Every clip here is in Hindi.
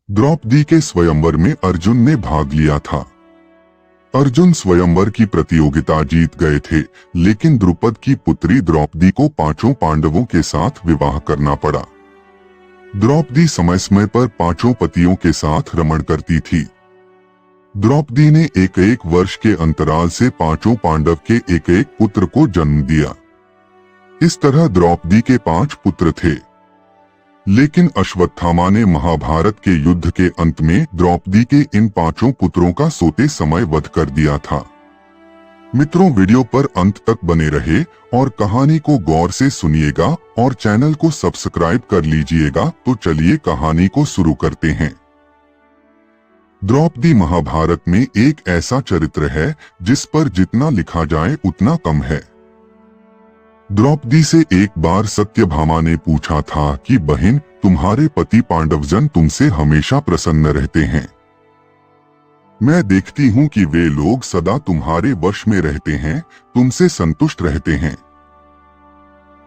द्रौपदी के स्वयंवर में अर्जुन ने भाग लिया था। अर्जुन स्वयंवर की प्रतियोगिता जीत गए थे, लेकिन द्रुपद की पुत्री द्रौपदी को पांचों पांडवों के साथ विवाह करना पड़ा। द्रौपदी समय समय पर पांचों पतियों के साथ रमण करती थी। द्रौपदी ने एक एक वर्ष के अंतराल से पांचों पांडव के एक एक पुत्र को जन्म दिया। इस तरह द्रौपदी के 5 पुत्र थे। लेकिन अश्वत्थामा ने महाभारत के युद्ध के अंत में द्रौपदी के इन 5 पुत्रों का सोते समय वध कर दिया था। मित्रों, वीडियो पर अंत तक बने रहे और कहानी को गौर से सुनिएगा और चैनल को सब्सक्राइब कर लीजिएगा। तो चलिए कहानी को शुरू करते हैं। द्रौपदी महाभारत में एक ऐसा चरित्र है जिस पर जितना लिखा जाए उतना कम है। द्रौपदी से एक बार सत्यभामा ने पूछा था कि बहन, तुम्हारे पति पांडवजन तुमसे हमेशा प्रसन्न रहते हैं। मैं देखती हूँ कि वे लोग सदा तुम्हारे वश में रहते हैं, तुमसे संतुष्ट रहते हैं।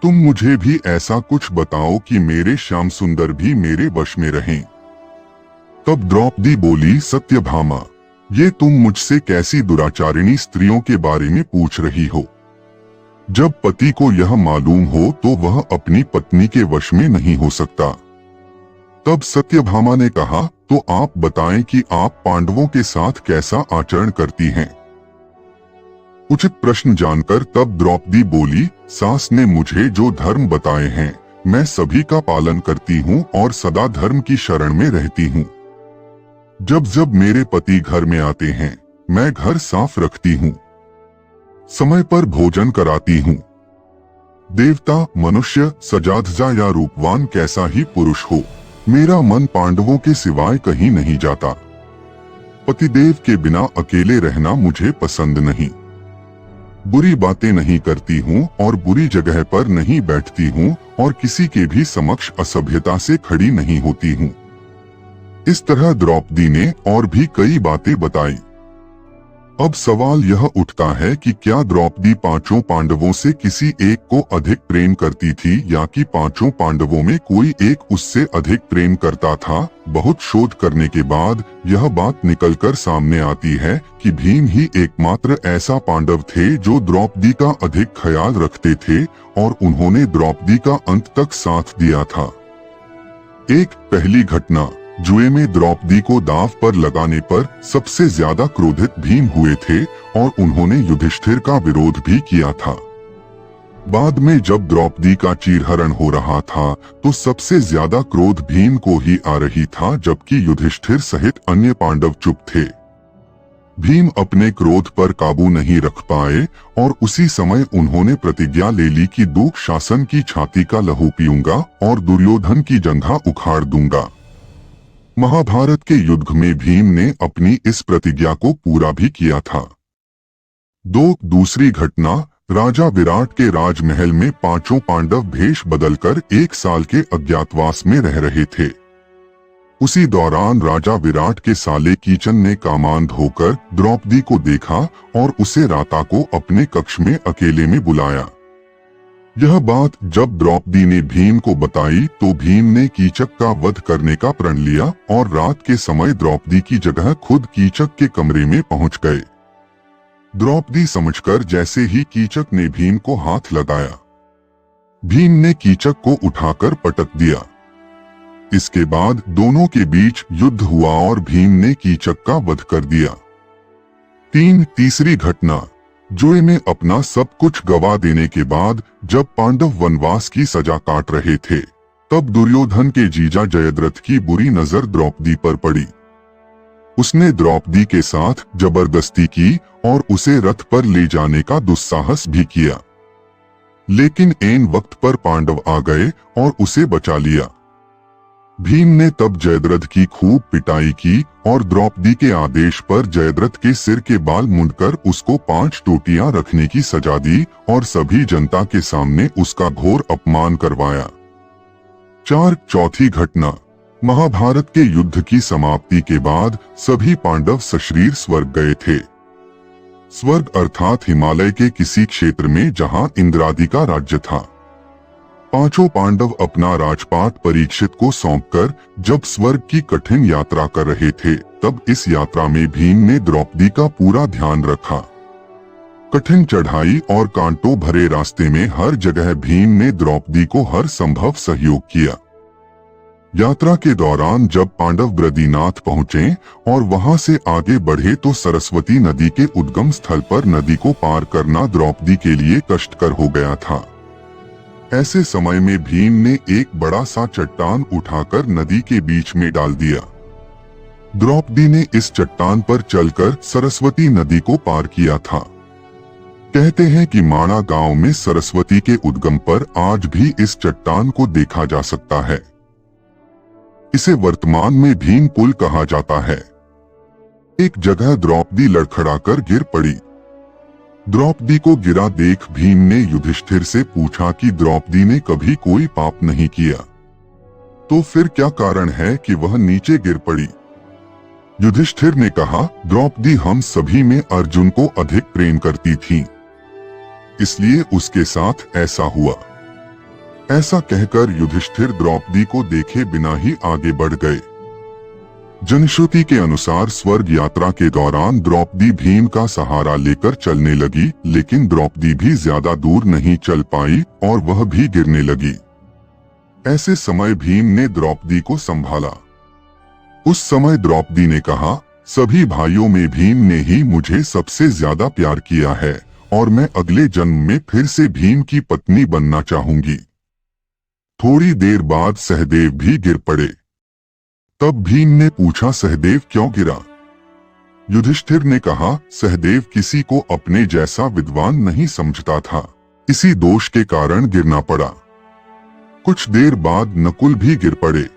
तुम मुझे भी ऐसा कुछ बताओ कि मेरे श्याम सुंदर भी मेरे वश में रहें। तब द्रौपदी बोली, सत्यभामा, ये तुम मुझसे कैसी दुराचारिणी स्त्रियों के बारे में पूछ रही हो? जब पति को यह मालूम हो तो वह अपनी पत्नी के वश में नहीं हो सकता। तब सत्यभामा ने कहा, तो आप बताएं कि आप पांडवों के साथ कैसा आचरण करती हैं? उचित प्रश्न जानकर तब द्रौपदी बोली, सास ने मुझे जो धर्म बताए हैं मैं सभी का पालन करती हूँ और सदा धर्म की शरण में रहती हूँ। जब जब मेरे पति घर में आते हैं मैं घर साफ रखती हूँ, समय पर भोजन कराती हूँ। देवता, मनुष्य, सजाधजा या रूपवान कैसा ही पुरुष हो, मेरा मन पांडवों के सिवाय कहीं नहीं जाता। पतिदेव के बिना अकेले रहना मुझे पसंद नहीं। बुरी बातें नहीं करती हूँ और बुरी जगह पर नहीं बैठती हूँ और किसी के भी समक्ष असभ्यता से खड़ी नहीं होती हूँ। इस तरह द्रौपदी ने और भी कई बातें बताई। अब सवाल यह उठता है कि क्या द्रौपदी 5 पांडवों से किसी एक को अधिक प्रेम करती थी या कि 5 पांडवों में कोई एक उससे अधिक प्रेम करता था? बहुत शोध करने के बाद यह बात निकलकर सामने आती है कि भीम ही एकमात्र ऐसा पांडव थे जो द्रौपदी का अधिक ख्याल रखते थे और उन्होंने द्रौपदी का अंत तक साथ दिया था। पहली घटना, जुए में द्रौपदी को दांव पर लगाने पर सबसे ज्यादा क्रोधित भीम हुए थे और उन्होंने युधिष्ठिर का विरोध भी किया था। बाद में जब द्रौपदी का चीरहरण हो रहा था तो सबसे ज्यादा क्रोध भीम को ही आ रही था, जबकि युधिष्ठिर सहित अन्य पांडव चुप थे। भीम अपने क्रोध पर काबू नहीं रख पाए और उसी समय उन्होंने प्रतिज्ञा ले ली कि दूक शासन की छाती का लहू पीऊंगा और दुर्योधन की जंघा उखाड़ दूंगा। महाभारत के युद्ध में भीम ने अपनी इस प्रतिज्ञा को पूरा भी किया था। दूसरी घटना, राजा विराट के राजमहल में 5 पांडव भेष बदलकर 1 साल के अज्ञातवास में रह रहे थे। उसी दौरान राजा विराट के साले कीचन ने कामांध होकर द्रौपदी को देखा और उसे राता को अपने कक्ष में अकेले में बुलाया। यह बात जब द्रौपदी ने भीम को बताई तो भीम ने कीचक का वध करने का प्रण लिया और रात के समय द्रौपदी की जगह खुद कीचक के कमरे में पहुंच गए। द्रौपदी समझकर जैसे ही कीचक ने भीम को हाथ लगाया, भीम ने कीचक को उठाकर पटक दिया। इसके बाद दोनों के बीच युद्ध हुआ और भीम ने कीचक का वध कर दिया। तीसरी घटना, जुए में अपना सब कुछ गवा देने के बाद जब पांडव वनवास की सजा काट रहे थे तब दुर्योधन के जीजा जयद्रथ की बुरी नजर द्रौपदी पर पड़ी। उसने द्रौपदी के साथ जबरदस्ती की और उसे रथ पर ले जाने का दुस्साहस भी किया, लेकिन ऐन वक्त पर पांडव आ गए और उसे बचा लिया। भीम ने तब जयद्रथ की खूब पिटाई की और द्रौपदी के आदेश पर जयद्रथ के सिर के बाल मुंडकर उसको 5 टोटियां रखने की सजा दी और सभी जनता के सामने उसका घोर अपमान करवाया। चौथी घटना, महाभारत के युद्ध की समाप्ति के बाद सभी पांडव सशरीर स्वर्ग गए थे। स्वर्ग अर्थात हिमालय के किसी क्षेत्र में जहां इंद्रादि का राज्य था। पांचों पांडव अपना राजपाट परीक्षित को सौंपकर जब स्वर्ग की कठिन यात्रा कर रहे थे, तब इस यात्रा में भीम ने द्रौपदी का पूरा ध्यान रखा। कठिन चढ़ाई और कांटों भरे रास्ते में हर जगह भीम ने द्रौपदी को हर संभव सहयोग किया। यात्रा के दौरान जब पांडव बद्रीनाथ पहुंचे और वहां से आगे बढ़े तो सरस्वती नदी के उद्गम स्थल पर नदी को पार करना द्रौपदी के लिए कष्टकर हो गया था। ऐसे समय में भीम ने एक बड़ा सा चट्टान उठाकर नदी के बीच में डाल दिया। द्रौपदी ने इस चट्टान पर चलकर सरस्वती नदी को पार किया था। कहते हैं कि माणा गांव में सरस्वती के उद्गम पर आज भी इस चट्टान को देखा जा सकता है। इसे वर्तमान में भीम पुल कहा जाता है। एक जगह द्रौपदी लड़खड़ाकर गिर पड़ी। द्रौपदी को गिरा देख भीम ने युधिष्ठिर से पूछा कि द्रौपदी ने कभी कोई पाप नहीं किया, तो फिर क्या कारण है कि वह नीचे गिर पड़ी? युधिष्ठिर ने कहा, द्रौपदी हम सभी में अर्जुन को अधिक प्रेम करती थी, इसलिए उसके साथ ऐसा हुआ। ऐसा कहकर युधिष्ठिर द्रौपदी को देखे बिना ही आगे बढ़ गए। जनश्रुति के अनुसार स्वर्ग यात्रा के दौरान द्रौपदी भीम का सहारा लेकर चलने लगी, लेकिन द्रौपदी भी ज्यादा दूर नहीं चल पाई और वह भी गिरने लगी। ऐसे समय भीम ने द्रौपदी को संभाला। उस समय द्रौपदी ने कहा, सभी भाइयों में भीम ने ही मुझे सबसे ज्यादा प्यार किया है और मैं अगले जन्म में फिर से भीम की पत्नी बनना चाहूंगी। थोड़ी देर बाद सहदेव भी गिर पड़े। तब भीम ने पूछा, सहदेव क्यों गिरा? युधिष्ठिर ने कहा, सहदेव किसी को अपने जैसा विद्वान नहीं समझता था, इसी दोष के कारण गिरना पड़ा। कुछ देर बाद नकुल भी गिर पड़े।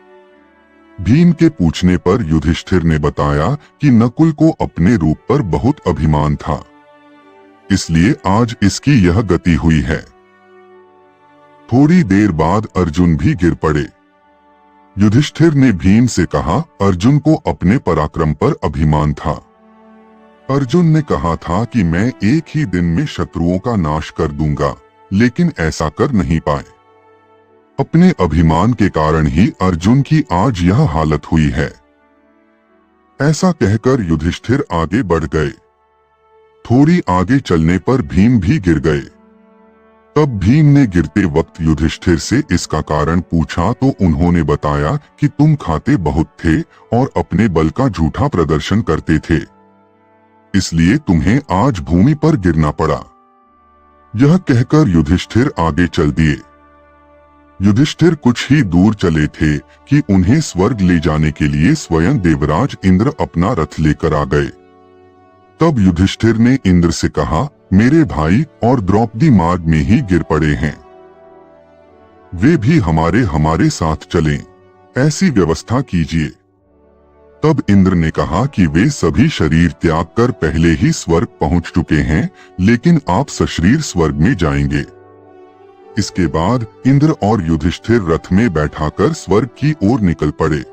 भीम के पूछने पर युधिष्ठिर ने बताया कि नकुल को अपने रूप पर बहुत अभिमान था, इसलिए आज इसकी यह गति हुई है। थोड़ी देर बाद अर्जुन भी गिर पड़े। युधिष्ठिर ने भीम से कहा, अर्जुन को अपने पराक्रम पर अभिमान था। अर्जुन ने कहा था कि मैं एक ही दिन में शत्रुओं का नाश कर दूंगा, लेकिन ऐसा कर नहीं पाए। अपने अभिमान के कारण ही अर्जुन की आज यह हालत हुई है। ऐसा कहकर युधिष्ठिर आगे बढ़ गए। थोड़ी आगे चलने पर भीम भी गिर गए। तब भीम ने गिरते वक्त युधिष्ठिर से इसका कारण पूछा तो उन्होंने बताया कि तुम खाते बहुत थे और अपने बल का झूठा प्रदर्शन करते थे, इसलिए तुम्हें आज भूमि पर गिरना पड़ा। यह कहकर युधिष्ठिर आगे चल दिए। युधिष्ठिर कुछ ही दूर चले थे कि उन्हें स्वर्ग ले जाने के लिए स्वयं देवराज इंद्र अपना रथ लेकर आ गए। तब युधिष्ठिर ने इंद्र से कहा, मेरे भाई और द्रौपदी मार्ग में ही गिर पड़े हैं, वे भी हमारे साथ चलें, ऐसी व्यवस्था कीजिए। तब इंद्र ने कहा कि वे सभी शरीर त्याग कर पहले ही स्वर्ग पहुंच चुके हैं, लेकिन आप सशरीर स्वर्ग में जाएंगे। इसके बाद इंद्र और युधिष्ठिर रथ में बैठाकर स्वर्ग की ओर निकल पड़े।